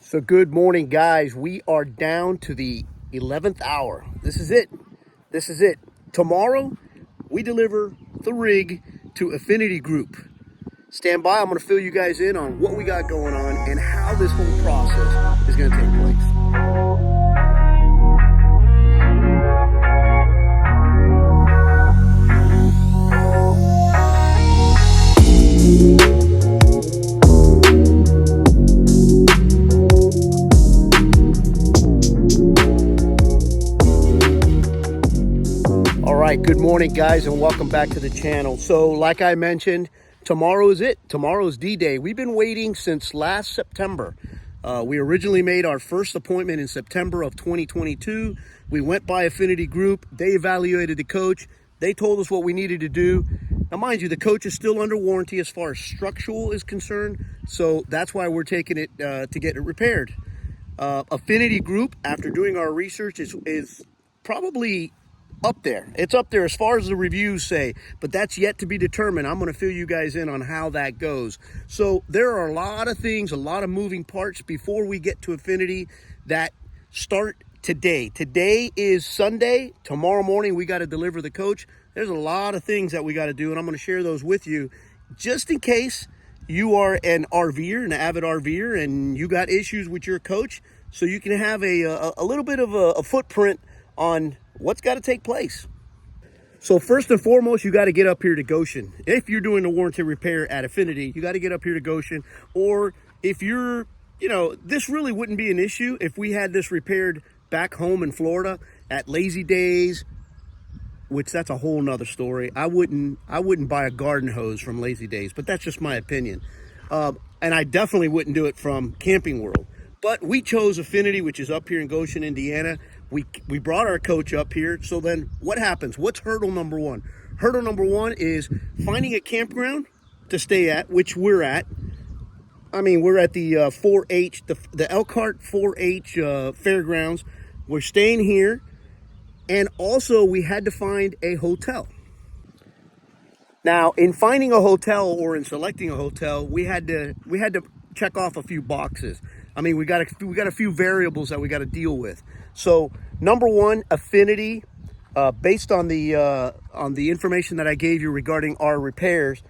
So good morning, guys. We are down to the 11th hour. This is it. This is it. Tomorrow, we deliver the rig to Affinity Group. Stand by. I'm going to fill you guys in on what we got going on and how this whole process is going to take place. Good morning, guys, and welcome back to the channel. So like I mentioned, tomorrow is it. Tomorrow is D-Day. We've been waiting since last September. We originally made our first appointment in September of 2022. We went by Affinity Group. They evaluated the coach. They told us what we needed to do. Now, mind you, the coach is still under warranty as far as structural is concerned. So that's why we're taking it to get it repaired. Affinity Group, after doing our research, is probably up there. It's up there as far as the reviews say, but that's yet to be determined. I'm going to fill you guys in on how that goes. So there are a lot of things, a lot of moving parts before we get to Affinity that start today. Today is Sunday. Tomorrow morning, we got to deliver the coach. There's a lot of things that we got to do, and I'm going to share those with you just in case you are an RVer, an avid RVer, and you got issues with your coach, so you can have a little bit of a footprint on what's got to take place. So first and foremost, you got to get up here to Goshen. If you're doing a warranty repair at Affinity, you got to get up here to Goshen. Or if you're, this really wouldn't be an issue if we had this repaired back home in Florida at Lazy Days, which that's a whole nother story. I wouldn't buy a garden hose from Lazy Days, but that's just my opinion. And I definitely wouldn't do it from Camping World. But we chose Affinity, which is up here in Goshen, Indiana. We brought our coach up here. So then what happens? What's hurdle number one? Hurdle number one is finding a campground to stay at, which we're at. I mean, we're at the 4-H, the Elkhart 4-H fairgrounds. We're staying here. And also we had to find a hotel. Now, in finding a hotel or in selecting a hotel, we had to check off a few boxes. I mean, we got a few variables that we got to deal with. So, number one, Affinity, based on the information that I gave you regarding our repairs,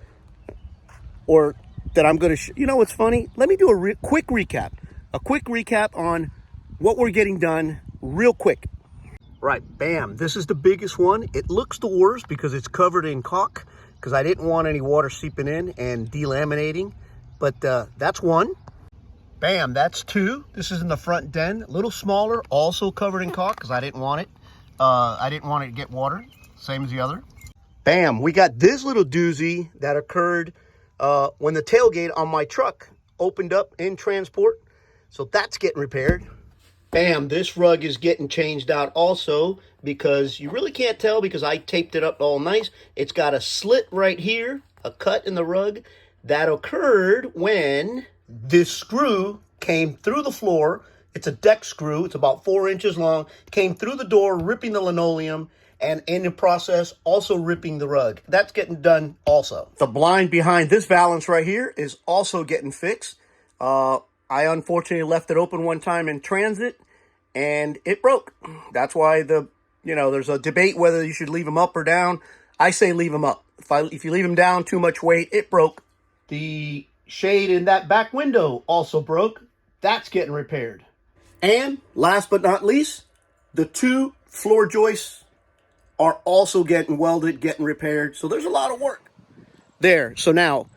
or that I'm going to, what's funny? Let me do a quick recap on what we're getting done real quick. Right, bam, this is the biggest one. It looks the worst because it's covered in caulk, because I didn't want any water seeping in and delaminating, but that's one. Bam, that's two. This is in the front den, a little smaller, also covered in caulk because I didn't want it. I didn't want it to get water, same as the other. Bam, we got this little doozy that occurred when the tailgate on my truck opened up in transport. So that's getting repaired. Bam, this rug is getting changed out also because you really can't tell because I taped it up all nice. It's got a slit right here, a cut in the rug that occurred when this screw came through the floor. It's a deck screw. It's about 4 inches long. Came through the door, ripping the linoleum, and in the process, also ripping the rug. That's getting done also. The blind behind this valance right here is also getting fixed. I unfortunately left it open one time in transit, and it broke. That's why there's a debate whether you should leave them up or down. I say leave them up. If you leave them down, too much weight, it broke. The shade in that back window also broke. That's getting repaired. And last but not least, the two floor joists are also getting welded, getting repaired. So there's a lot of work there. So now,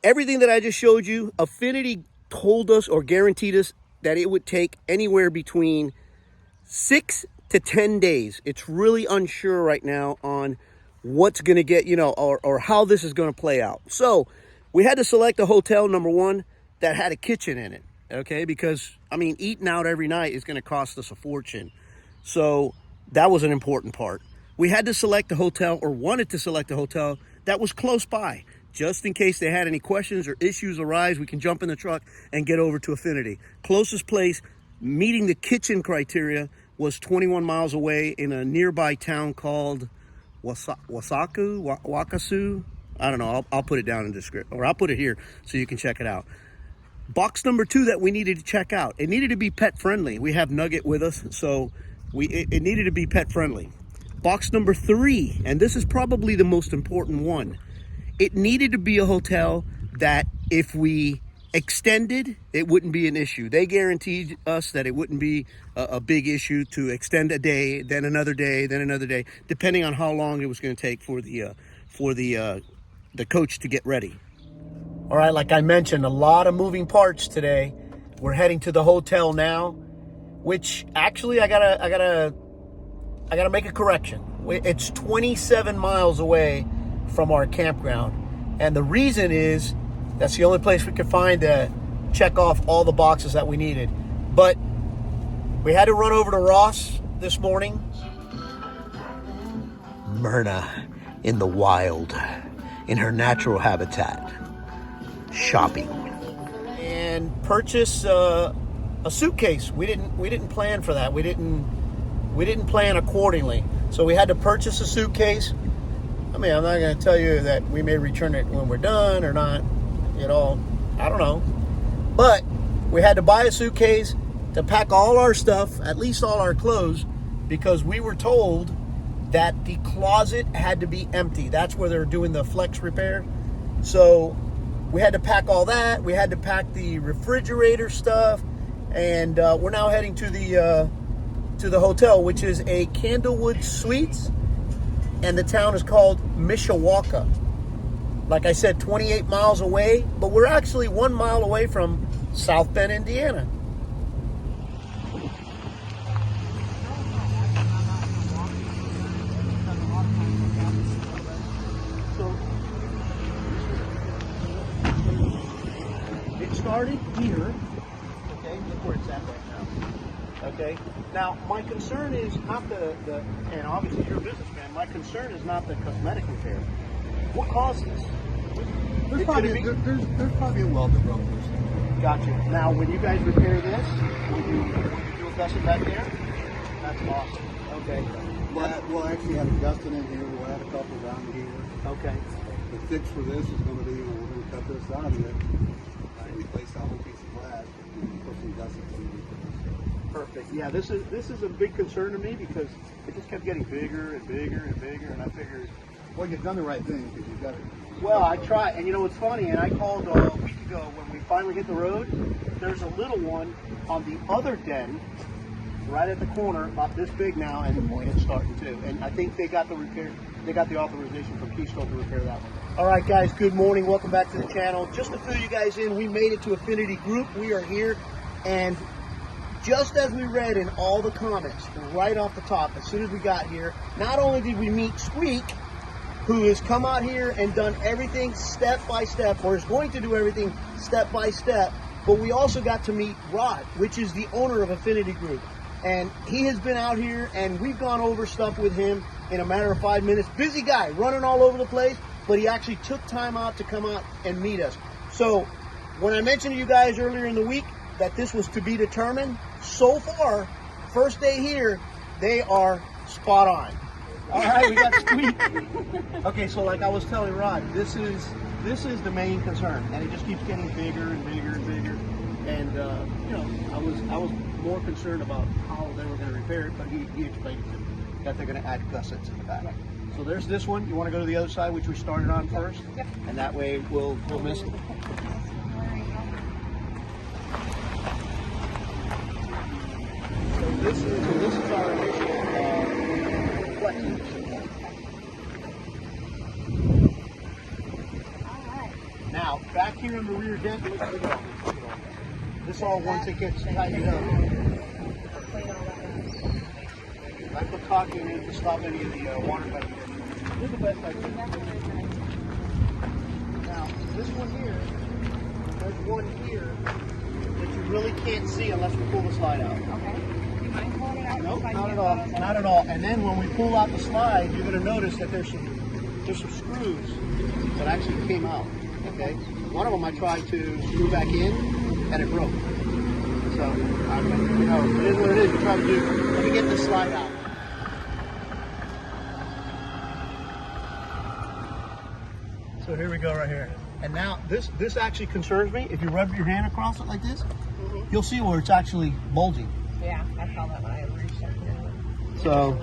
everything that I just showed you, Affinity told us or guaranteed us that it would take anywhere between 6 to 10 days. It's really unsure right now on what's going to get, or how this is going to play out. So we had to select a hotel, number one, that had a kitchen in it, okay? Because, eating out every night is going to cost us a fortune. So that was an important part. We had to select a hotel, or wanted to select a hotel, that was close by. Just in case they had any questions or issues arise, we can jump in the truck and get over to Affinity. Closest place, meeting the kitchen criteria, was 21 miles away in a nearby town called Wakasu. I don't know. I'll put it down in the description, or I'll put it here so you can check it out. Box number 2 that we needed to check out. It needed to be pet friendly. We have Nugget with us, so it needed to be pet friendly. Box number 3, and this is probably the most important one. It needed to be a hotel that if we extended, it wouldn't be an issue. They guaranteed us that it wouldn't be a big issue to extend a day, then another day, then another day, depending on how long it was going to take for the coach to get ready. All right, like I mentioned, a lot of moving parts today. We're heading to the hotel now, which actually I gotta make a correction. It's 27 miles away from our campground, and the reason is that's the only place we could find to check off all the boxes that we needed. But we had to run over to Ross this morning. Myrna in the wild, in her natural habitat, shopping, and purchase a suitcase. We didn't plan for that. We didn't plan accordingly. So we had to purchase a suitcase. I mean, I'm not going to tell you that we may return it when we're done or not. You know, I don't know. But we had to buy a suitcase to pack all our stuff, at least all our clothes, because we were told that the closet had to be empty. That's where they're doing the flex repair. So we had to pack all that. We had to pack the refrigerator stuff. And we're now heading to the hotel, which is a Candlewood Suites. And the town is called Mishawaka. Like I said, 28 miles away, but we're actually 1 mile away from South Bend, Indiana. So it started here. Okay, look where it's at right now. Okay. Now, my concern is not the and obviously you're a businessman, my concern is not the cosmetic repair. What caused this? There's probably a weld that broke loose. Gotcha. Now, when you guys repair this, will you do a gusset back there? That's awesome. Okay. We'll actually have a gusset in here. We'll add a couple down here. Okay. The fix for this is going to be, we're going to cut this out of it, and replace that whole piece of glass, and put some gussets in it. Perfect. Yeah, this is a big concern to me because it just kept getting bigger and bigger and bigger, and I figured, well, you've done the right thing because you've got it. Well, I try, and you know what's funny, and I called a week ago when we finally hit the road. There's a little one on the other den, right at the corner, about this big now, and it's starting too. And I think they got the authorization from Keystone to repair that one. All right, guys, good morning. Welcome back to the channel. Just to fill you guys in, we made it to Affinity Group. We are here, and just as we read in all the comments, right off the top, as soon as we got here, not only did we meet Squeak, who has come out here and done everything step by step, or is going to do everything step by step, but we also got to meet Rod, which is the owner of Affinity Group. And he has been out here, and we've gone over stuff with him in a matter of 5 minutes. Busy guy, running all over the place, but he actually took time out to come out and meet us. So when I mentioned to you guys earlier in the week that this was to be determined, so far, first day here, they are spot on. All right, we got Squeak. Okay, so like I was telling Rod, this is the main concern, and it just keeps getting bigger and bigger and bigger. And you know, I was more concerned about how they were going to repair it, but he explained it to me that they're going to add gussets in the back. Right. So there's this one. You want to go to the other side, which we started on first, yep. And that way we'll miss it. So this is our initial flex. Now, back here in the rear deck, this all once it gets tightened up. I put caulking in to stop any of the water coming in. This is the best I can. Now, this one here, there's one here that you really can't see unless we pull the slide out. Okay. Do you mind pulling it out? Nope, not at all. Not at all. And then when we pull out the slide, you're going to notice that there's some screws that actually came out. Okay, one of them I tried to screw back in, and it broke. So, you know, it is what it is. We try to do. Let me get this slide out. So here we go, right here. And now this actually concerns me. If you rub your hand across it like this, you'll see where it's actually bulging. Yeah, I saw that when I researched it. So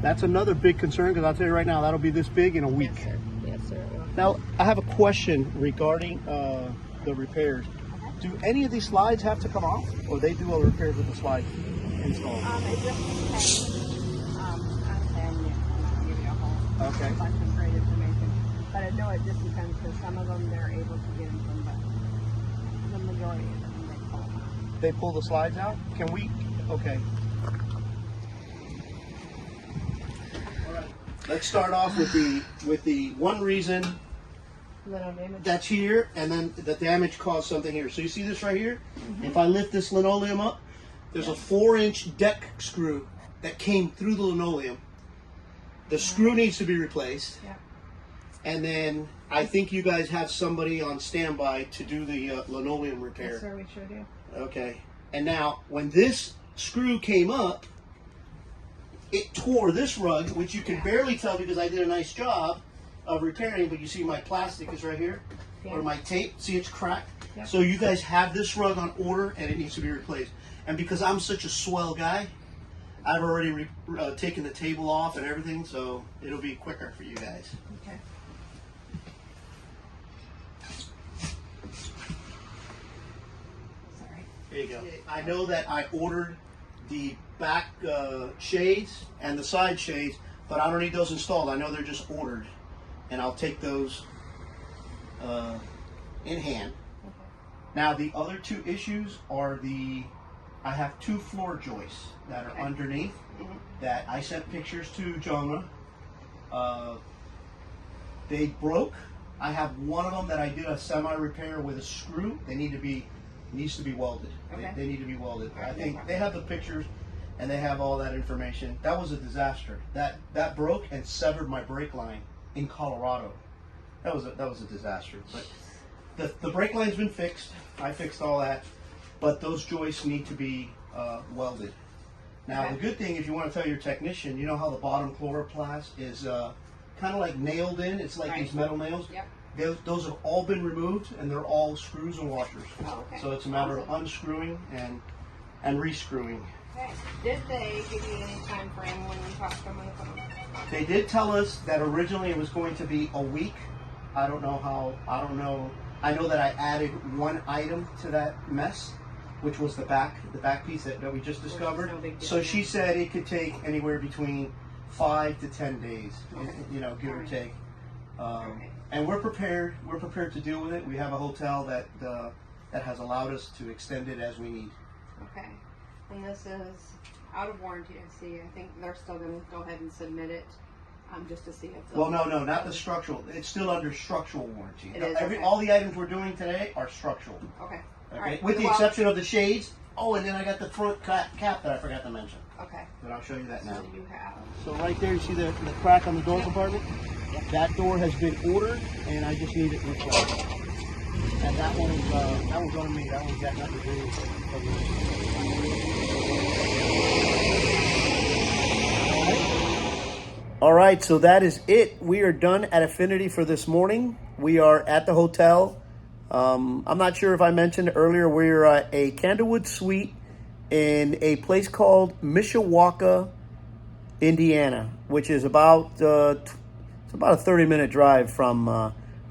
that's another big concern, because I'll tell you right now, that'll be this big in a week. Yes, sir. Yes, sir. it will. Now, I have a question regarding the repairs. Do any of these slides have to come off, or they do a repair with the slide installed? It just depends. I'm saying yeah, I'm not giving you a whole Okay. bunch of great information. But I know it just depends, because some of them they're able to get them from the majority of them they pull them out. They pull the slides out? Can we? Okay. All right. Let's start off with the one reason Little damage. that's here, and then the damage caused something here. So you see this right here? If I lift this linoleum up, there's a 4-inch deck screw that came through the linoleum. The screw needs to be replaced. Yeah. And then I think you guys have somebody on standby to do the linoleum repair. Yes, sir. We sure do. Okay. And now, when this screw came up, it tore this rug, which you can barely tell because I did a nice job of repairing, but you see my plastic is right here, or my tape. See, it's cracked. Yeah. So you guys have this rug on order, and it needs to be replaced. And because I'm such a swell guy, I've already taken the table off and everything, so it'll be quicker for you guys. Okay. Sorry. There you go. I know that I ordered the back shades and the side shades, but I don't need those installed. I know they're just ordered, and I'll take those in hand. Okay. Now, the other two issues are I have 2 floor joists that are underneath that I sent pictures to Jonah. They broke. I have one of them that I did a semi-repair with a screw. They needs to be welded. Okay. They need to be welded. All right, I think no problem. they have the pictures and they have all that information. That was a disaster. That broke and severed my brake line in Colorado. That was a disaster. But the brake line's been fixed. I fixed all that. But those joists need to be welded. Now, Okay. the good thing, if you want to tell your technician, you know how the bottom chloroplast is kind of like nailed in. It's like Right. these metal nails. Yep. Those have all been removed, and they're all screws and washers. Oh, okay. So it's a matter of unscrewing and rescrewing. Okay. Did they give you any time frame when you talked to them on the phone? They did tell us that originally it was going to be a week. I don't know how. I don't know. I know that I added one item to that mess, which was the back piece that we just discovered. no big deal. So she said it could take anywhere between 5 to 10 days, Okay. give or Alright. take. Alright. And we're prepared. We're prepared to deal with it. We have a hotel that has allowed us to extend it as we need. Okay. And this is out of warranty, I see. I think they're still going to go ahead and submit it just to see if they'll- Well, no, not the structural. It's still under structural warranty. It is, okay. All the items we're doing today are structural. Okay. Okay, All right. with the Well, exception of the shades. Oh, and then I got the front cap that I forgot to mention. Okay. But I'll show you that now. So you have. So right there, you see the crack on the door Yep. compartment? That door has been ordered, and I just need it replaced. And that one's on me. That one's got nothing to do with it. All right, so that is it. We are done at Affinity for this morning. We are at the hotel. I'm not sure if I mentioned earlier, we're at a Candlewood suite in a place called Mishawaka, Indiana, which is about it's about a 30-minute drive from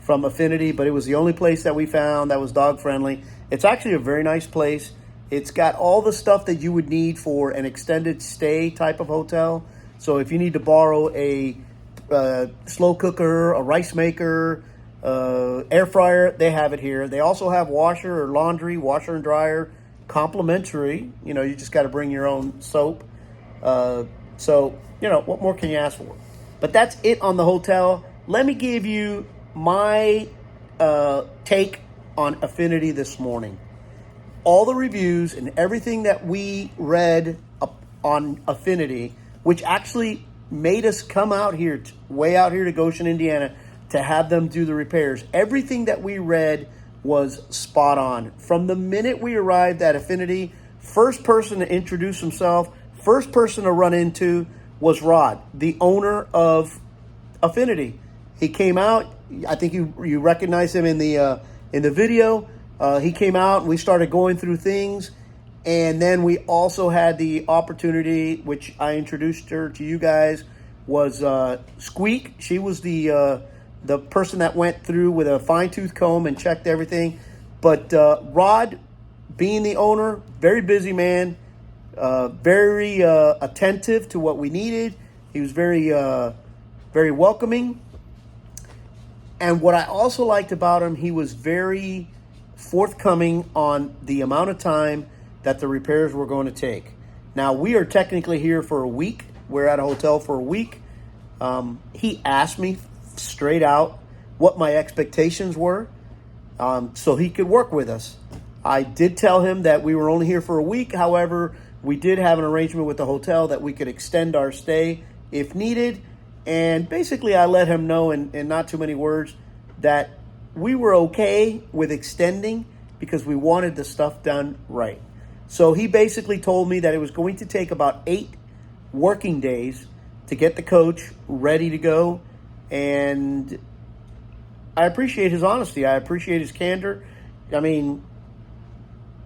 Affinity, but it was the only place that we found that was dog friendly. It's actually a very nice place. It's got all the stuff that you would need for an extended stay type of hotel. So if you need to borrow a slow cooker, a rice maker, air fryer, they have it here. They also have washer and dryer, complimentary. You just got to bring your own soap. So, what more can you ask for? But that's it on the hotel. Let me give you my take on Affinity this morning. All the reviews and everything that we read on Affinity, which actually made us come out here, way out here to Goshen, Indiana, to have them do the repairs. Everything that we read was spot on. From the minute we arrived at Affinity, first person to introduce himself, first person to run into was Rod, the owner of Affinity. He came out. I think you recognize him in the video. He came out and we started going through things, and then we also had the opportunity, which I introduced her to you guys, was Squeak. She was the person that went through with a fine-tooth comb and checked everything. But Rod, being the owner, very busy man, very attentive to what we needed. He was very welcoming. And what I also liked about him, he was very forthcoming on the amount of time that the repairs were going to take. Now, we are technically here for a week. We're at a hotel for a week. He asked me straight out what my expectations were, so he could work with us. I did tell him that we were only here for a week. However, we did have an arrangement with the hotel that we could extend our stay if needed. And basically, I let him know in not too many words that we were okay with extending because we wanted the stuff done right. So he basically told me that it was going to take about 8 working days to get the coach ready to go. And I appreciate his honesty. I appreciate his candor. I mean,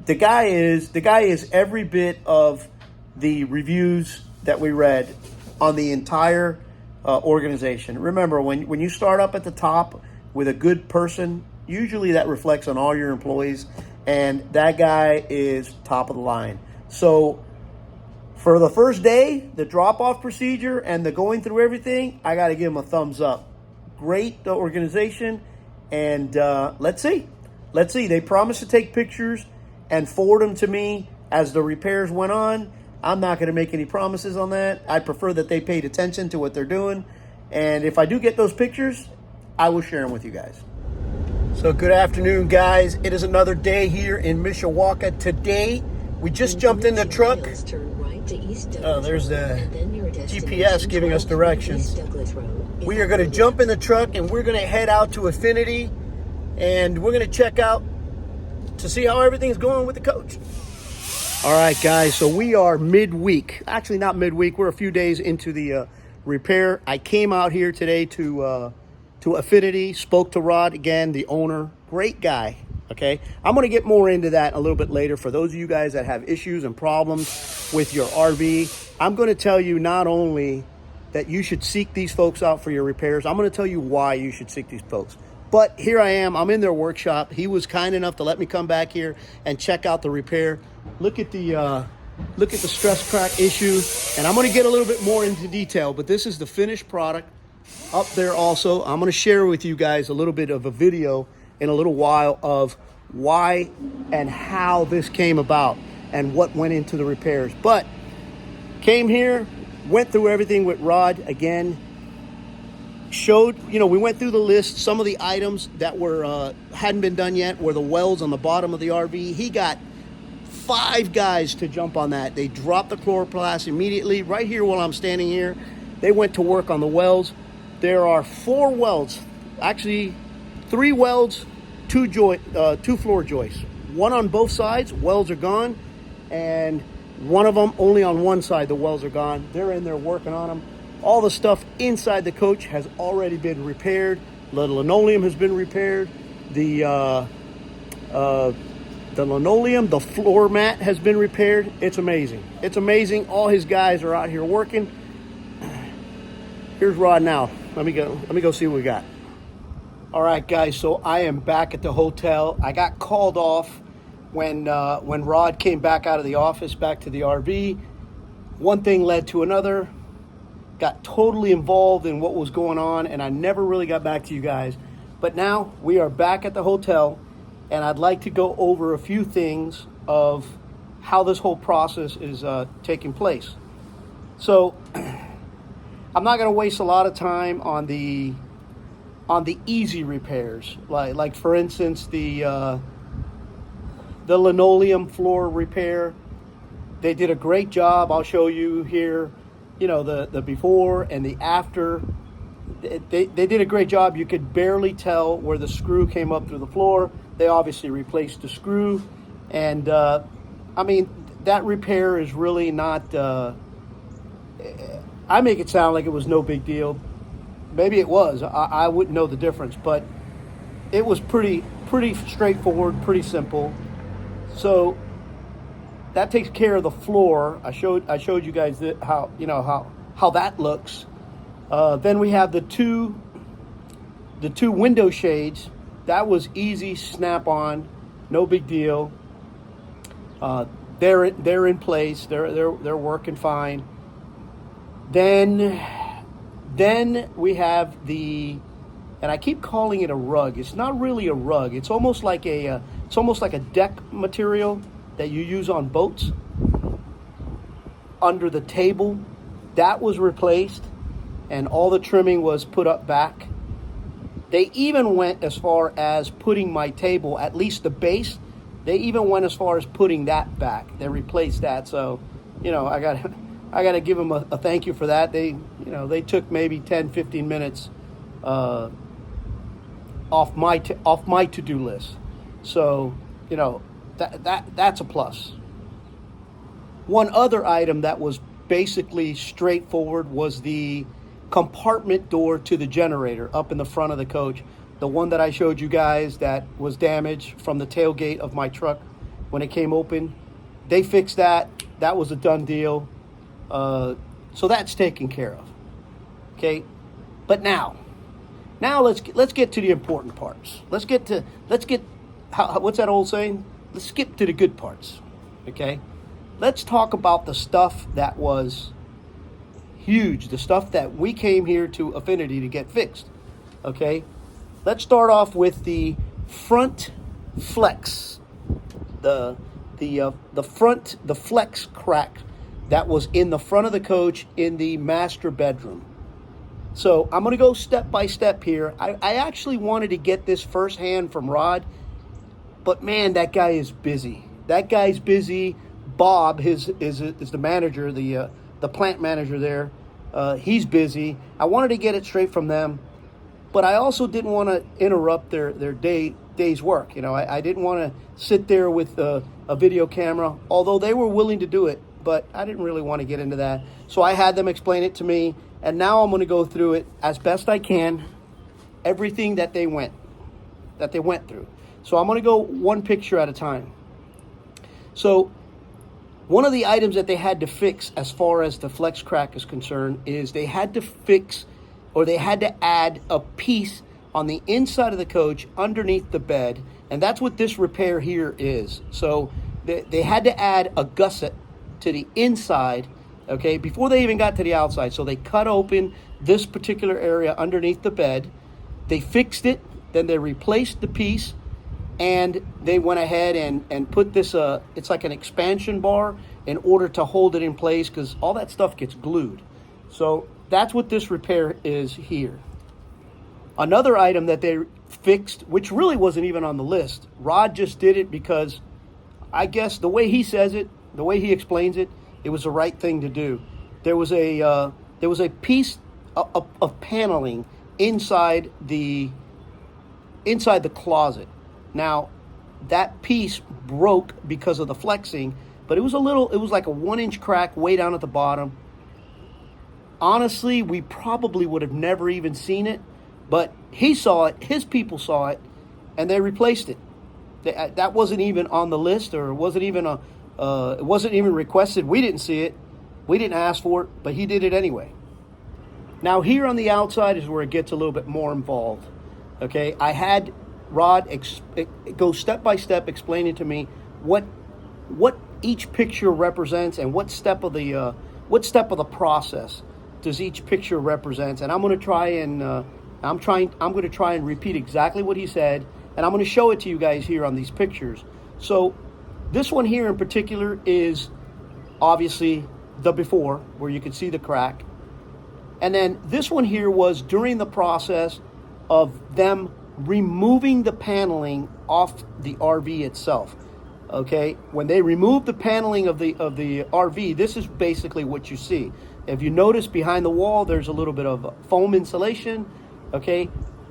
the guy is every bit of the reviews that we read on the entire organization. Remember, when you start up at the top with a good person, usually that reflects on all your employees, and that guy is top of the line. So for the first day, the drop-off procedure and the going through everything, I got to give him a thumbs up. Great organization, and let's see. They promised to take pictures and forward them to me as the repairs went on. I'm not going to make any promises on that. I prefer that they paid attention to what they're doing. And if I do get those pictures, I will share them with you guys. So good afternoon, guys. It is another day here in Mishawaka. Today, we just jumped in the truck. There's the GPS giving us directions. We are going to jump in the truck and we're going to head out to Affinity. And we're going to check out to see how everything's going with the coach. All right, guys, so we are midweek. Actually, not midweek. We're a few days into the repair. I came out here today to Affinity, spoke to Rod, again, the owner. Great guy, okay? I'm going to get more into that a little bit later. For those of you guys that have issues and problems with your RV, I'm going to tell you not only that you should seek these folks out for your repairs, I'm going to tell you why you should seek these folks. But here I am. I'm in their workshop. He was kind enough to let me come back here and check out the repair. Look at the stress crack issue, and I'm going to get a little bit more into detail. But this is the finished product up there. Also, I'm going to share with you guys a little bit of a video in a little while of why and how this came about and what went into the repairs. But came here, went through everything with Rod again. Showed, we went through the list. Some of the items that were hadn't been done yet were the wells on the bottom of the RV. He got 5 guys to jump on that. They dropped the chloroplast immediately. Right here while I'm standing here, they went to work on the welds. There are 4 welds, actually 3 welds, 2 floor joists. 1 on both sides, welds are gone, and one of them only on one side, the welds are gone. They're in there working on them. All the stuff inside the coach has already been repaired. The linoleum has been repaired. The linoleum, the floor mat has been repaired. It's amazing. It's amazing. All his guys are out here working. Here's Rod now. Let me go see what we got. All right, guys. So I am back at the hotel. I got called off when Rod came back out of the office, back to the RV. One thing led to another. Got totally involved in what was going on, and I never really got back to you guys. But now we are back at the hotel, and I'd like to go over a few things of how this whole process is taking place. So I'm not going to waste a lot of time on the easy repairs, like for instance the linoleum floor repair. They did a great job. I'll show you here. The before and the after. They did a great job. You could barely tell where the screw came up through the floor. They obviously replaced the screw. And, that repair is really not... I make it sound like it was no big deal. maybe it was. I wouldn't know the difference, but it was pretty straightforward, pretty simple. So that takes care of the floor. I showed you guys how how that looks. Then we have the two window shades. That was easy, snap on, no big deal. They're in place. They're working fine. Then we have and I keep calling it a rug. It's not really a rug. It's almost like a deck material that you use on boats. Under the table, that was replaced, and all the trimming was put up back. They even went as far as putting my table, at least the base. They even went as far as putting that back. They replaced that. So, I got to give them a thank you for that. They took maybe 10, 15 minutes off my to-do list. So, that's a plus. One other item that was basically straightforward was the compartment door to the generator up in the front of the coach. The one that I showed you guys that was damaged from the tailgate of my truck when it came open. They fixed that. That was a done deal. So that's taken care of. Okay, but now let's get to the important parts. Let's get what's that old saying? Let's skip to the good parts. Okay, let's talk about the stuff that was huge, the stuff that we came here to Affinity to get fixed. Okay, let's start off with the front flex, the flex crack that was in the front of the coach in the master bedroom. So I'm going to go step by step here. I actually wanted to get this firsthand from Rod, but man, that guy is busy. That guy's busy. Bob is the manager, the plant manager there. He's busy. I wanted to get it straight from them, but I also didn't want to interrupt their day's work. I didn't want to sit there with a video camera, although they were willing to do it, but I didn't really want to get into that. So I had them explain it to me, and now I'm going to go through it as best I can, everything that they went through. So I'm going to go one picture at a time. So one of the items that they had to fix as far as the flex crack is concerned is they had to fix, or they had to add a piece on the inside of the coach underneath the bed, and that's what this repair here is. So they had to add a gusset to the inside, okay, before they even got to the outside. So they cut open this particular area underneath the bed. They fixed it, then they replaced the piece, and they went ahead and put this, it's like an expansion bar in order to hold it in place, because all that stuff gets glued. So that's what this repair is here. Another item that they fixed, which really wasn't even on the list, Rod just did it because I guess the way he says it, the way he explains it, it was the right thing to do. There was a piece of paneling inside the closet. Now, that piece broke because of the flexing, but it was like a 1-inch crack way down at the bottom. Honestly, we probably would have never even seen it, but he saw it, his people saw it, and they replaced it. That wasn't even on the list, or it wasn't even requested. We didn't see it. We didn't ask for it, but he did it anyway. Now, here on the outside is where it gets a little bit more involved. Okay, I had Rod go step by step explaining to me what each picture represents and what step of the process does each picture represent. And I'm going to try and repeat exactly what he said, and I'm going to show it to you guys here on these pictures. So this one here in particular is obviously the before, where you can see the crack. And then this one here was during the process of them removing the paneling off the RV itself. Okay, when they removed the paneling of the RV, this is basically what you see. If you notice behind the wall, there's a little bit of foam insulation. Okay,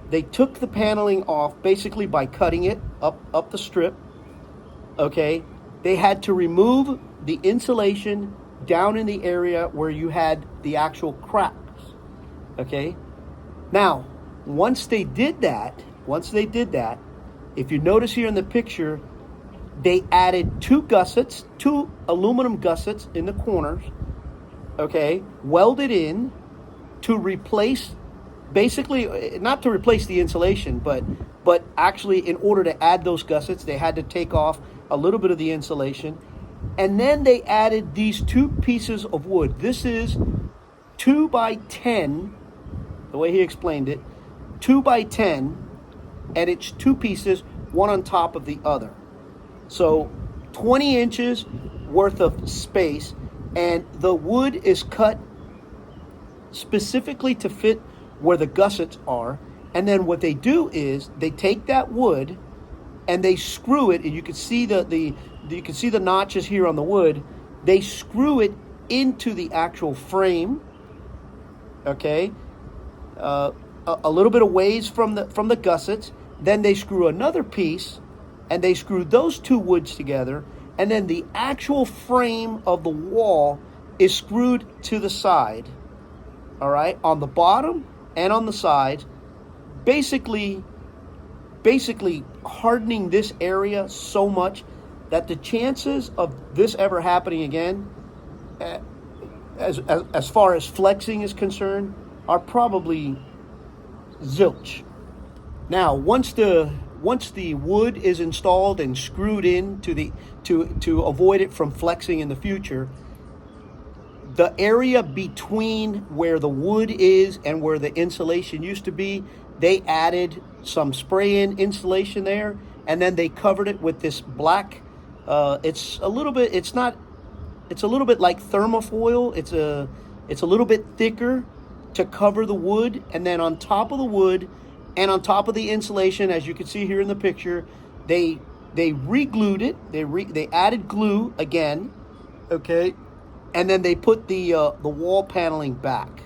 they took the paneling off basically by cutting it up the strip. Okay, they had to remove the insulation down in the area where you had the actual cracks. Okay, Now, once they did that, if you notice here in the picture, they added two aluminum gussets in the corners, okay, welded in to replace, basically, not to replace the insulation, but actually in order to add those gussets, they had to take off a little bit of the insulation. And then they added these two pieces of wood. This is 2 by 10, the way he explained it, 2 by 10, and it's two pieces, one on top of the other. So 20 inches worth of space, and the wood is cut specifically to fit where the gussets are. And then what they do is they take that wood and they screw it, and you can see you can see the notches here on the wood. They screw it into the actual frame, okay, a little bit of ways from the gussets. Then they screw another piece, and they screw those two woods together, and then the actual frame of the wall is screwed to the side, all right, on the bottom and on the sides, basically hardening this area so much that the chances of this ever happening again, as far as flexing is concerned, are probably zilch. Now, once the wood is installed and screwed in to avoid it from flexing in the future, the area between where the wood is and where the insulation used to be, they added some spray-in insulation there, and then they covered it with this black. It's a little bit like thermofoil. It's a little bit thicker to cover the wood, and then on top of the wood and on top of the insulation, as you can see here in the picture, they re-glued it. They added glue again, okay, and then they put the wall paneling back,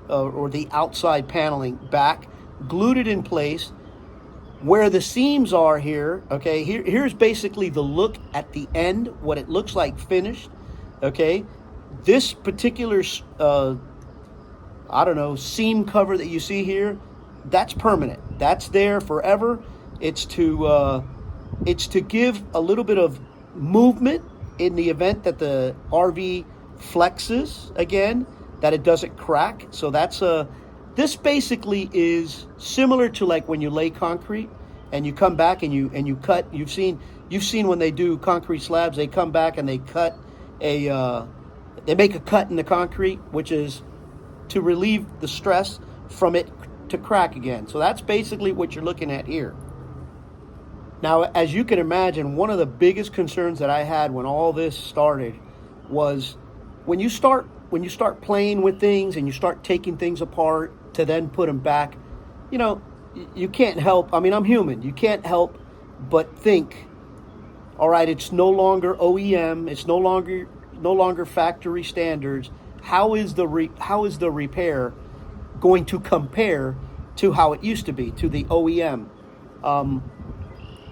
or the outside paneling back, glued it in place. Where the seams are here, okay, here's basically the look at the end, what it looks like finished, okay. This particular, seam cover that you see here, that's permanent. That's there forever. It's to give a little bit of movement in the event that the RV flexes again, that it doesn't crack. So that's this basically is similar to like when you lay concrete and you come back and you cut. You've seen when they do concrete slabs, they come back and they make a cut in the concrete, which is to relieve the stress from it to crack again. So that's basically what you're looking at here. Now, as you can imagine, one of the biggest concerns that I had when all this started was when you start playing with things and you start taking things apart to then put them back, you can't help. I mean, I'm human. You can't help but think, all right, it's no longer OEM. It's no longer factory standards. How is the repair going to compare to how it used to be, to the OEM?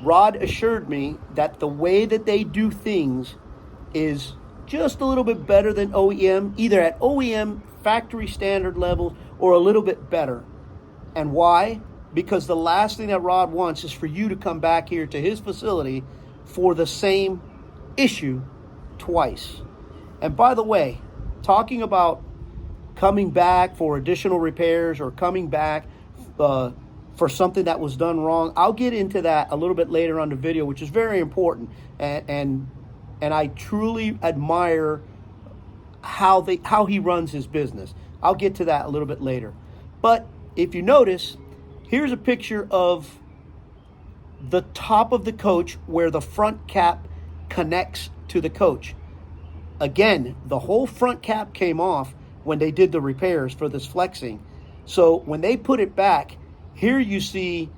Rod assured me that the way that they do things is just a little bit better than OEM, either at OEM factory standard levels or a little bit better. And why? Because the last thing that Rod wants is for you to come back here to his facility for the same issue twice. And by the way, talking about coming back for additional repairs or coming back for something that was done wrong, I'll get into that a little bit later on the video, which is very important. And I truly admire how he runs his business. I'll get to that a little bit later. But if you notice, here's a picture of the top of the coach where the front cap connects to the coach. Again, the whole front cap came off when they did the repairs for this flexing. So when they put it back, here you see,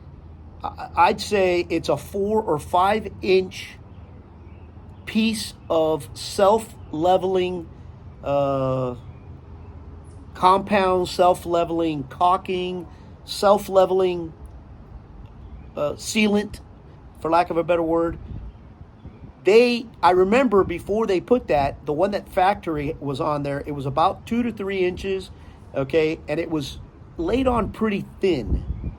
I'd say it's a 4 or 5 inch piece of self-leveling compound, self-leveling caulking, self-leveling sealant, for lack of a better word. I remember before they put that, the one that factory was on there, it was about 2 to 3 inches, okay, and it was laid on pretty thin.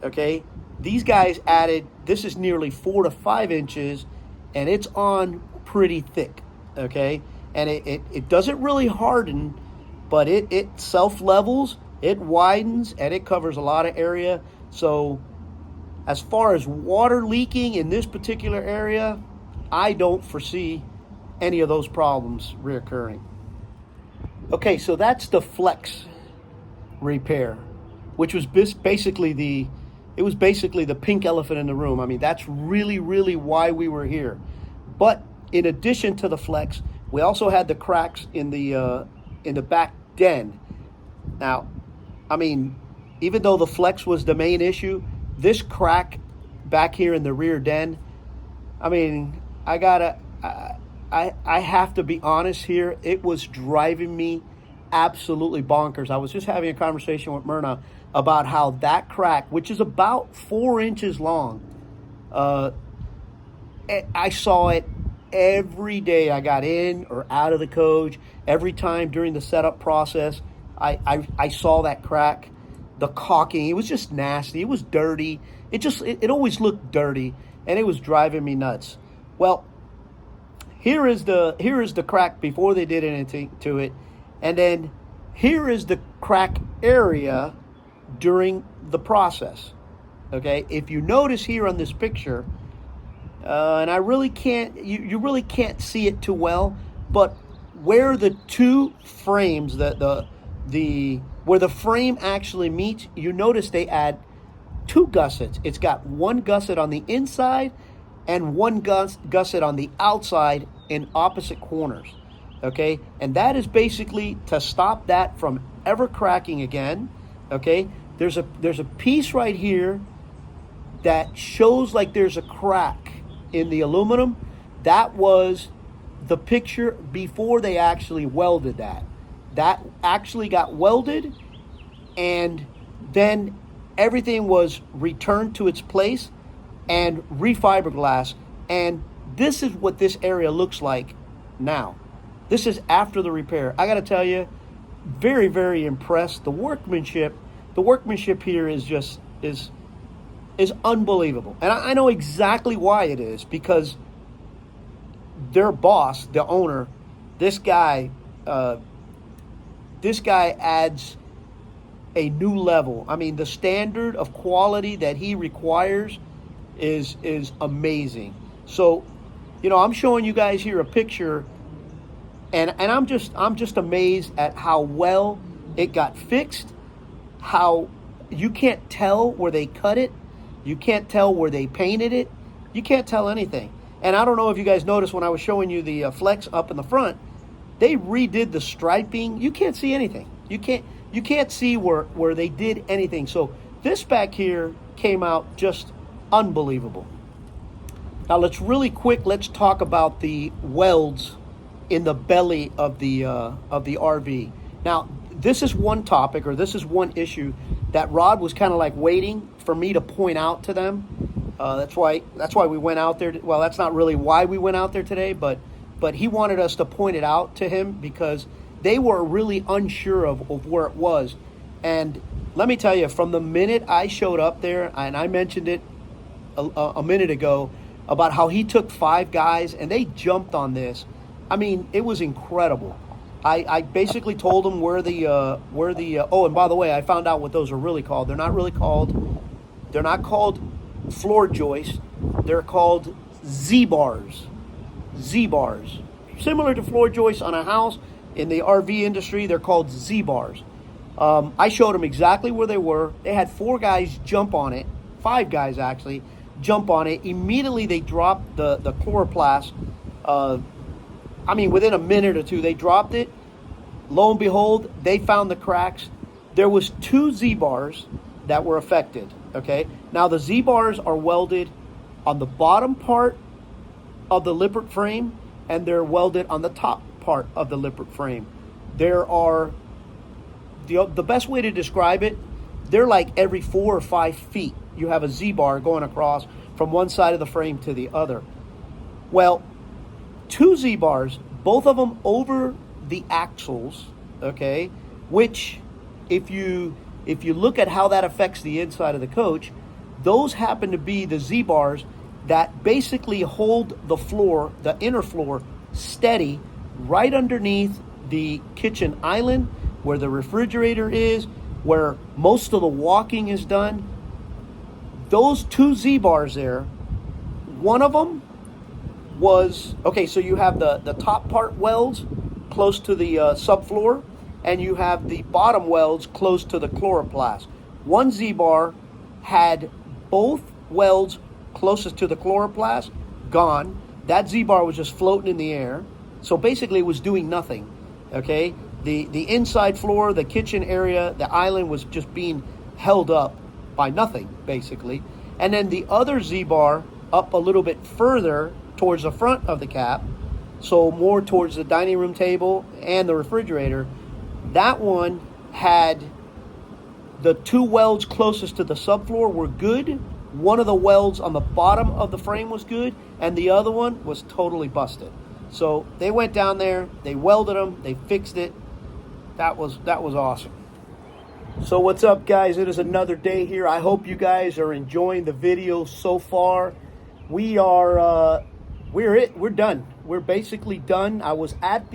Okay, these guys added, this is nearly 4 to 5 inches, and it's on pretty thick. Okay, and it doesn't really harden, but it self levels, it widens, and it covers a lot of area. So as far as water leaking in this particular area, I don't foresee any of those problems reoccurring. Okay, so that's the flex repair, which was basically the pink elephant in the room. I mean, that's really, really why we were here. But in addition to the flex, we also had the cracks in the back den. Now, I mean, even though the flex was the main issue, this crack back here in the rear den, I mean, I have to be honest here. It was driving me absolutely bonkers. I was just having a conversation with Myrna about how that crack, which is about 4 inches long, I saw it every day I got in or out of the coach. Every time during the setup process, I saw that crack. The caulking, it was just nasty. It was dirty. It always looked dirty, and it was driving me nuts. Well, here is the crack before they did anything to it, and then here is the crack area during the process. Okay, if you notice here on this picture, and I really can't, you really can't see it too well, but where the two frames, where the frame actually meets, you notice they add 2 gussets. It's got 1 gusset on the inside and 1 gusset on the outside in opposite corners. Okay, and that is basically to stop that from ever cracking again. Okay, there's a piece right here that shows like there's a crack in the aluminum. That was the picture before they actually welded that. That actually got welded, and then everything was returned to its place and refiberglass. And this is what this area looks like now. This is after the repair. I got to tell you, very, very impressed. The workmanship here is unbelievable. And I know exactly why it is, because their boss, the owner, this guy adds a new level. I mean, the standard of quality that he requires is amazing. So, I'm showing you guys here a picture, and I'm just amazed at how well it got fixed. How you can't tell where they cut it, you can't tell where they painted it, you can't tell anything. And I don't know if you guys noticed when I was showing you the flex up in the front, they redid the striping. You can't see anything. You can't see where they did anything. So this back here came out just unbelievable. Now let's talk about the welds in the belly of the RV. Now this is one topic, or this is one issue that Rod was kind of like waiting for me to point out to them. That's why we went out there. Well, that's not really why we went out there today, but he wanted us to point it out to him because they were really unsure of where it was. And let me tell you, from the minute I showed up there, and I mentioned it a minute ago about how he took 5 guys and they jumped on this. I mean, it was incredible. I basically told them where the oh, and by the way, I found out what those are really called. They're not called floor joists. They're called Z-bars. Z-bars. Similar to floor joists on a house, in the RV industry, they're called Z-bars. I showed them exactly where they were. They had 4 guys jump on it, 5 guys actually, jump on it. Immediately they dropped the chloroplast. Within a minute or 2, they dropped it. Lo and behold, they found the cracks. There was 2 Z-bars that were affected, okay? Now, the Z-bars are welded on the bottom part of the Lippert frame, and they're welded on the top part of the Lippert frame. There are, the best way to describe it, they're like every 4 or 5 feet. You have a Z-bar going across from one side of the frame to the other. Well, 2 Z-bars, both of them over the axles, okay, which if you if you look at how that affects the inside of the coach, those happen to be the Z-bars that basically hold the floor, the inner floor, steady right underneath the kitchen island, where the refrigerator is, where most of the walking is done. Those two Z-bars there, one of them was, okay, so you have the top part welds close to the subfloor, and you have the bottom welds close to the chloroplast. One Z-bar had both welds closest to the chloroplast gone. That Z-bar was just floating in the air. So basically it was doing nothing, okay? The inside floor, the kitchen area, the island was just being held up by nothing, basically. And then the other Z-bar up a little bit further towards the front of the cap, so more towards the dining room table and the refrigerator, that one had the two welds closest to the subfloor were good. One of the welds on the bottom of the frame was good, and the other one was totally busted. So they went down there, they welded them, they fixed it. That was awesome. So what's up, guys? It is another day here. I hope you guys are enjoying the video so far. We're done. We're basically done. I was at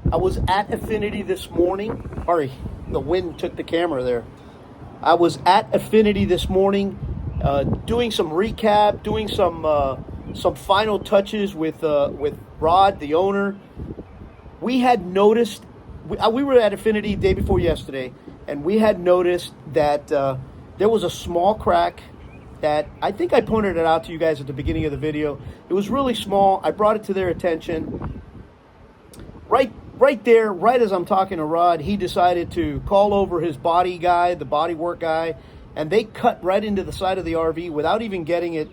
Affinity this morning. Sorry, the wind took the camera there. I was at Affinity this morning, doing some recap, doing some final touches with Rod, the owner. We had noticed, we were at Affinity day before yesterday, and we had noticed that there was a small crack that I think I pointed it out to you guys at the beginning of the video. It was really small. I brought it to their attention. Right there, right as I'm talking to Rod, he decided to call over his body guy, the body work guy, and they cut right into the side of the RV without even getting it,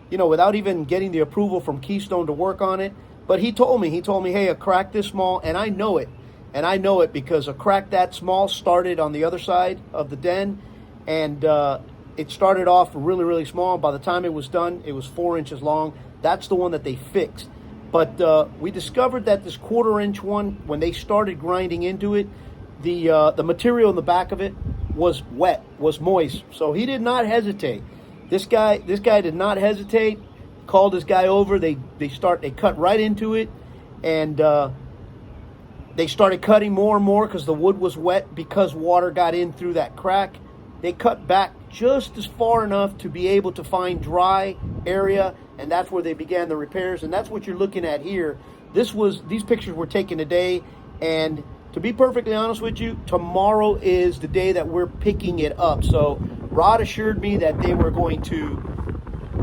without even getting the approval from Keystone to work on it. But he told me, hey, a crack this small, and I know it. And I know it because a crack that small started on the other side of the den, and it started off really, really small. By the time it was done, it was 4 inches long. That's the one that they fixed. But we discovered that this 1/4 inch one, when they started grinding into it, the material in the back of it was wet, was moist. So he did not hesitate. This guy did not hesitate. Called this guy over. They cut right into it, and they started cutting more and more because the wood was wet, because water got in through that crack. They cut back just as far enough to be able to find dry area, and that's where they began the repairs. And that's what you're looking at here. These pictures were taken today, and to be perfectly honest with you, tomorrow is the day that we're picking it up. So Rod assured me that they were going to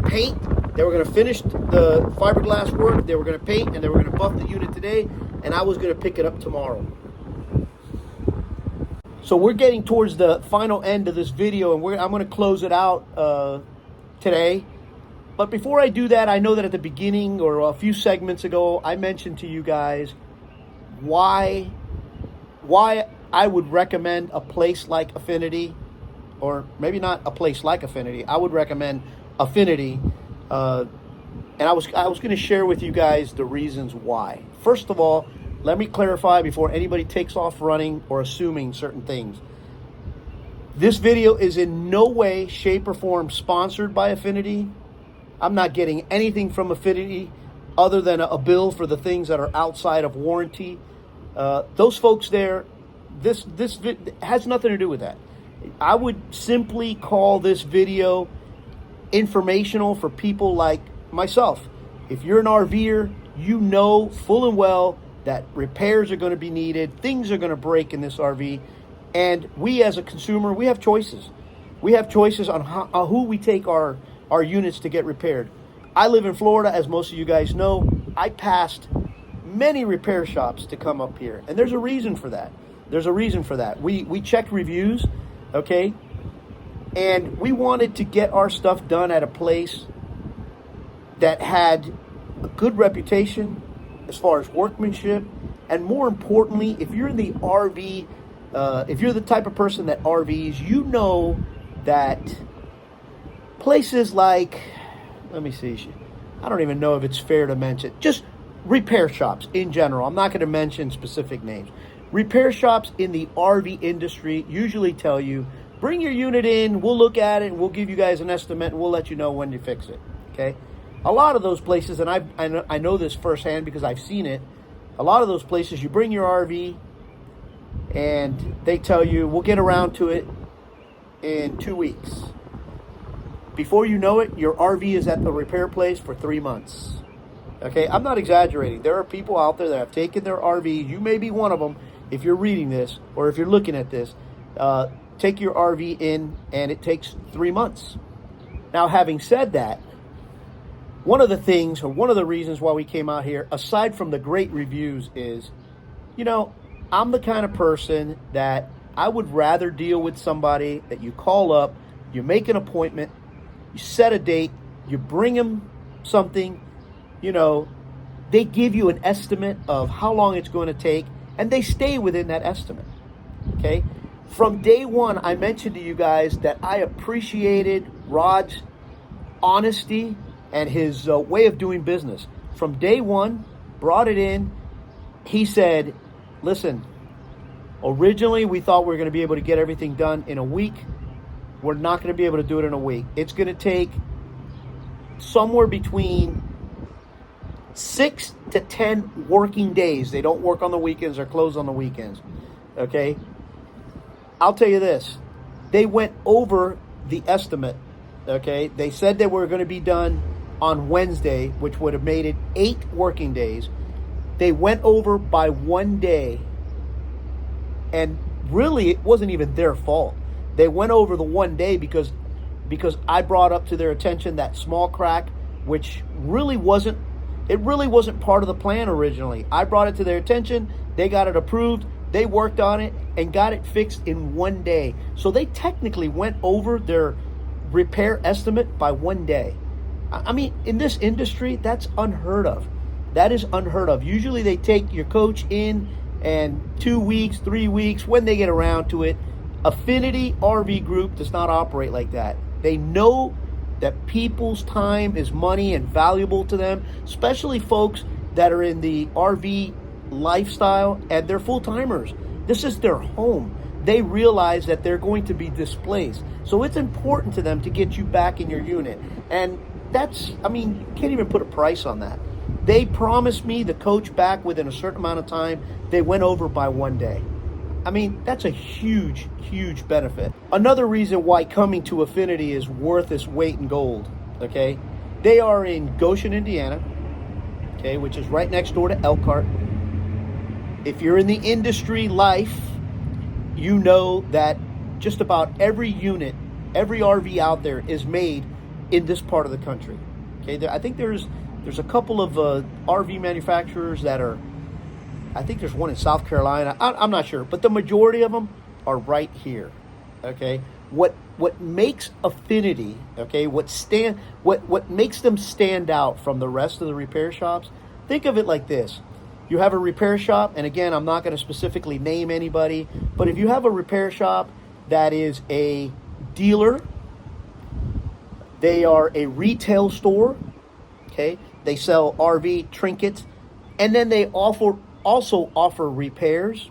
paint, they were going to finish the fiberglass work, they were going to paint, and they were going to buff the unit today, and I was going to pick it up tomorrow. So we're getting towards the final end of this video, and I'm going to close it out today. But before I do that, I know that at the beginning or a few segments ago, I mentioned to you guys why I would recommend a place like Affinity, or maybe not a place like Affinity. I would recommend Affinity, and I was going to share with you guys the reasons why. First of all, let me clarify before anybody takes off running or assuming certain things. This video is in no way, shape, or form sponsored by Affinity. I'm not getting anything from Affinity other than a bill for the things that are outside of warranty. Those folks there, this has nothing to do with that. I would simply call this video informational for people like myself. If you're an RVer, you know full and well that repairs are going to be needed, things are going to break in this RV, and we as a consumer, we have choices. We have choices on who we take our units to get repaired. I live in Florida, as most of you guys know. I passed many repair shops to come up here, and there's a reason for that. We checked reviews, okay, and we wanted to get our stuff done at a place that had a good reputation as far as workmanship, and more importantly, if you're in the RV, if you're the type of person that RVs, you know that places like, let me see, I don't even know if it's fair to mention, just repair shops in general. I'm not going to mention specific names. Repair shops in the RV industry usually tell you, bring your unit in, we'll look at it, and we'll give you guys an estimate, and we'll let you know when to fix it, okay? A lot of those places, and I know this firsthand because I've seen it, a lot of those places, you bring your RV, and they tell you, we'll get around to it in 2 weeks. Before you know it, your RV is at the repair place for 3 months. Okay, I'm not exaggerating. There are people out there that have taken their RV. You may be one of them if you're reading this or if you're looking at this. Take your RV in and it takes 3 months. Now, having said that, one of the things or one of the reasons why we came out here, aside from the great reviews, is, you know, I'm the kind of person that I would rather deal with somebody that you call up, you make an appointment, you set a date, you bring them something, you know, they give you an estimate of how long it's going to take, and they stay within that estimate, okay? From day one, I mentioned to you guys that I appreciated Rod's honesty and his way of doing business. From day one, brought it in, he said, listen, originally we thought we were going to be able to get everything done in a week. We're not going to be able to do it in a week. It's going to take somewhere between 6 to 10 working days. They don't work on the weekends or close on the weekends. Okay? I'll tell you this. They went over the estimate. Okay? They said they were going to be done on Wednesday, which would have made it 8 working days. They went over by 1 day. And really, it wasn't even their fault. They went over the 1 day because I brought up to their attention that small crack, which really wasn't part of the plan originally. I brought it to their attention. They got it approved. They worked on it and got it fixed in 1 day. So they technically went over their repair estimate by 1 day. I mean, in this industry, that's unheard of. That is unheard of. Usually they take your coach in and 2 weeks, 3 weeks, when they get around to it. Affinity RV Group does not operate like that. They know that people's time is money and valuable to them, especially folks that are in the RV lifestyle and they're full-timers. This is their home. They realize that they're going to be displaced. So it's important to them to get you back in your unit. And that's, I mean, you can't even put a price on that. They promised me the coach back within a certain amount of time. They went over by 1 day. I mean, that's a huge, huge benefit. Another reason why coming to Affinity is worth its weight in gold, okay? They are in Goshen, Indiana, okay, which is right next door to Elkhart. If you're in the industry life, you know that just about every unit, every RV out there is made in this part of the country, okay? I think there's a couple of RV manufacturers that are, I think there's one in South Carolina. I'm not sure, but the majority of them are right here. Okay, what makes Affinity, okay, what makes them stand out from the rest of the repair shops? Think of it like this: you have a repair shop, and again, I'm not going to specifically name anybody, but if you have a repair shop that is a dealer, they are a retail store. Okay, they sell RV trinkets, and then they also offer repairs.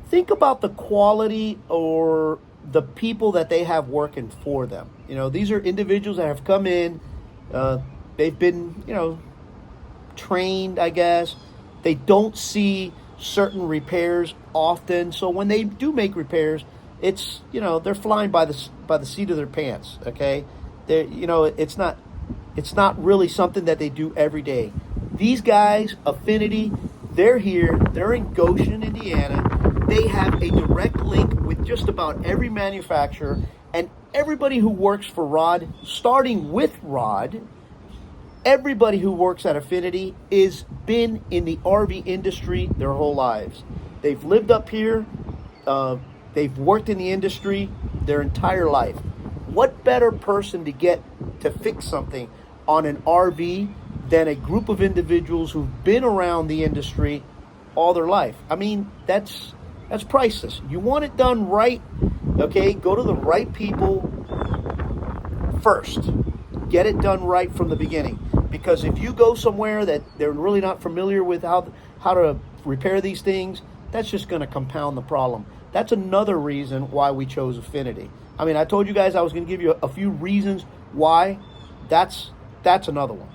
Think about the quality or the people that they have working for them. You know, these are individuals that have come in. They've been, you know, trained, I guess. They don't see certain repairs often. So when they do make repairs, it's, you know, they're flying by the seat of their pants. Okay, they, you know, it's not really something that they do every day. These guys, Affinity, they're here. They're in Goshen, Indiana. They have a direct link with just about every manufacturer, and everybody who works for Rod, starting with Rod, everybody who works at Affinity is been in the RV industry their whole lives. They've lived up here. They've worked in the industry their entire life. What better person to get to fix something on an RV than a group of individuals who've been around the industry all their life? I mean, that's priceless. You want it done right, okay? Go to the right people first. Get it done right from the beginning. Because if you go somewhere that they're really not familiar with how to repair these things, that's just going to compound the problem. That's another reason why we chose Affinity. I mean, I told you guys I was going to give you a few reasons why. That's another one.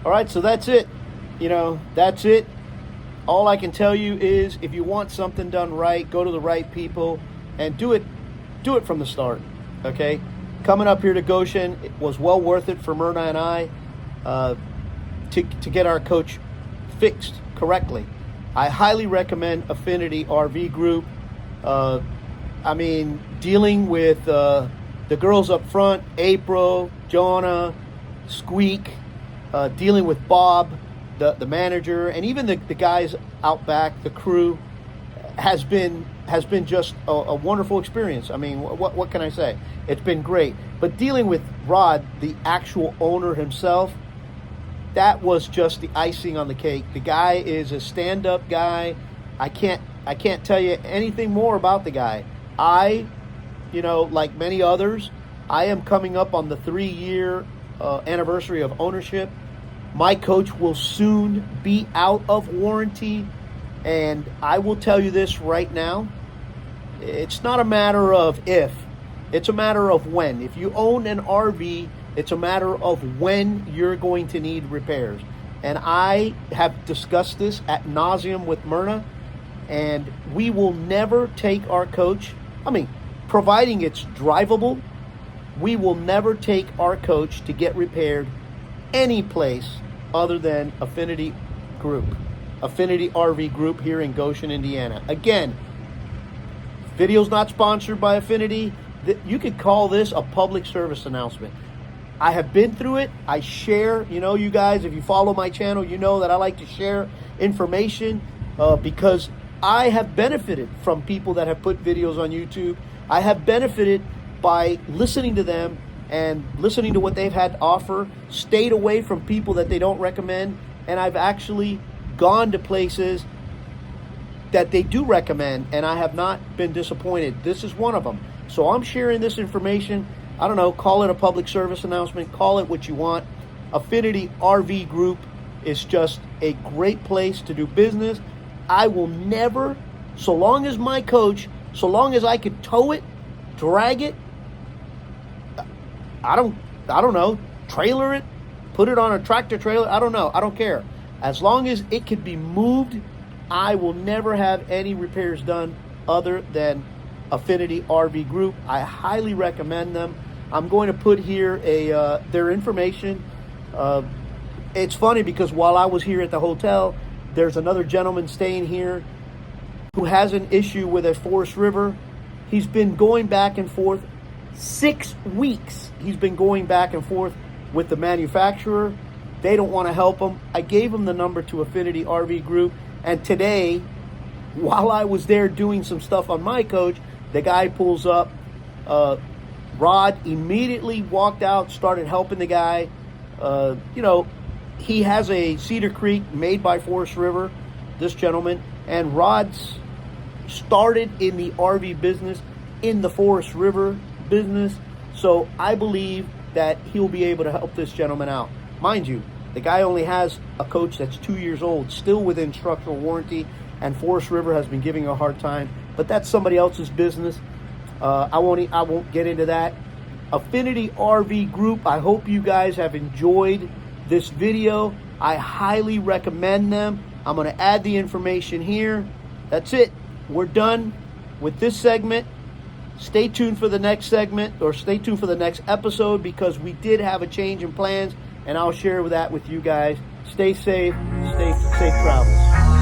All right, so that's it. That's it. All I can tell you is if you want something done right, go to the right people and do it from the start, okay? Coming up here to Goshen, it was well worth it for Myrna and I to get our coach fixed correctly. I highly recommend Affinity RV Group. I mean, dealing with the girls up front, April, Jonah, Squeak, dealing with Bob, the manager, and even the guys out back, the crew, has been just a wonderful experience. I mean, what can I say? It's been great. But dealing with Rod, the actual owner himself, that was just the icing on the cake. The guy is a stand-up guy. I can't tell you anything more about the guy. Like many others, I am coming up on the 3-year anniversary of ownership. My coach will soon be out of warranty, and I will tell you this right now. It's not a matter of if, it's a matter of when. If you own an RV, it's a matter of when you're going to need repairs. And I have discussed this ad nauseum with Myrna, and we will never take our coach, providing it's drivable, we will never take our coach to get repaired any place other than Affinity Group, Affinity RV Group here in Goshen, Indiana. Again, video's not sponsored by Affinity. You could call this a public service announcement. I have been through it. I share, you guys, if you follow my channel, you know that I like to share information because I have benefited from people that have put videos on YouTube. I have benefited by listening to them and listening to what they've had to offer, stayed away from people that they don't recommend, and I've actually gone to places that they do recommend, and I have not been disappointed. This is one of them. So I'm sharing this information. I don't know, call it a public service announcement, call it what you want. Affinity RV Group is just a great place to do business. I will never, so long as my coach, so long as I could tow it, drag it, I don't know, trailer it, put it on a tractor trailer, I don't know, I don't care. As long as it could be moved, I will never have any repairs done other than Affinity RV Group. I highly recommend them. I'm going to put here their information. It's funny because while I was here at the hotel, there's another gentleman staying here who has an issue with a Forest River. He's been going back and forth 6 weeks. He's been going back and forth with the manufacturer. They don't want to help him. I gave him the number to Affinity RV Group, and today, while I was there doing some stuff on my coach, the guy pulls up. Rod immediately walked out, started helping the guy. He has a Cedar Creek made by Forest River, this gentleman, and Rod's started in the RV business, in the Forest River business. So I believe that he'll be able to help this gentleman out. Mind you, the guy only has a coach that's 2 years old, still within structural warranty, and Forest River has been giving a hard time, but that's somebody else's business. I won't get into that. Affinity RV Group, I hope you guys have enjoyed this video. I highly recommend them. I'm going to add the information here. That's it. We're done with this segment. Stay tuned for the next segment, or stay tuned for the next episode, because we did have a change in plans, and I'll share that with you guys. Stay safe. Safe travels.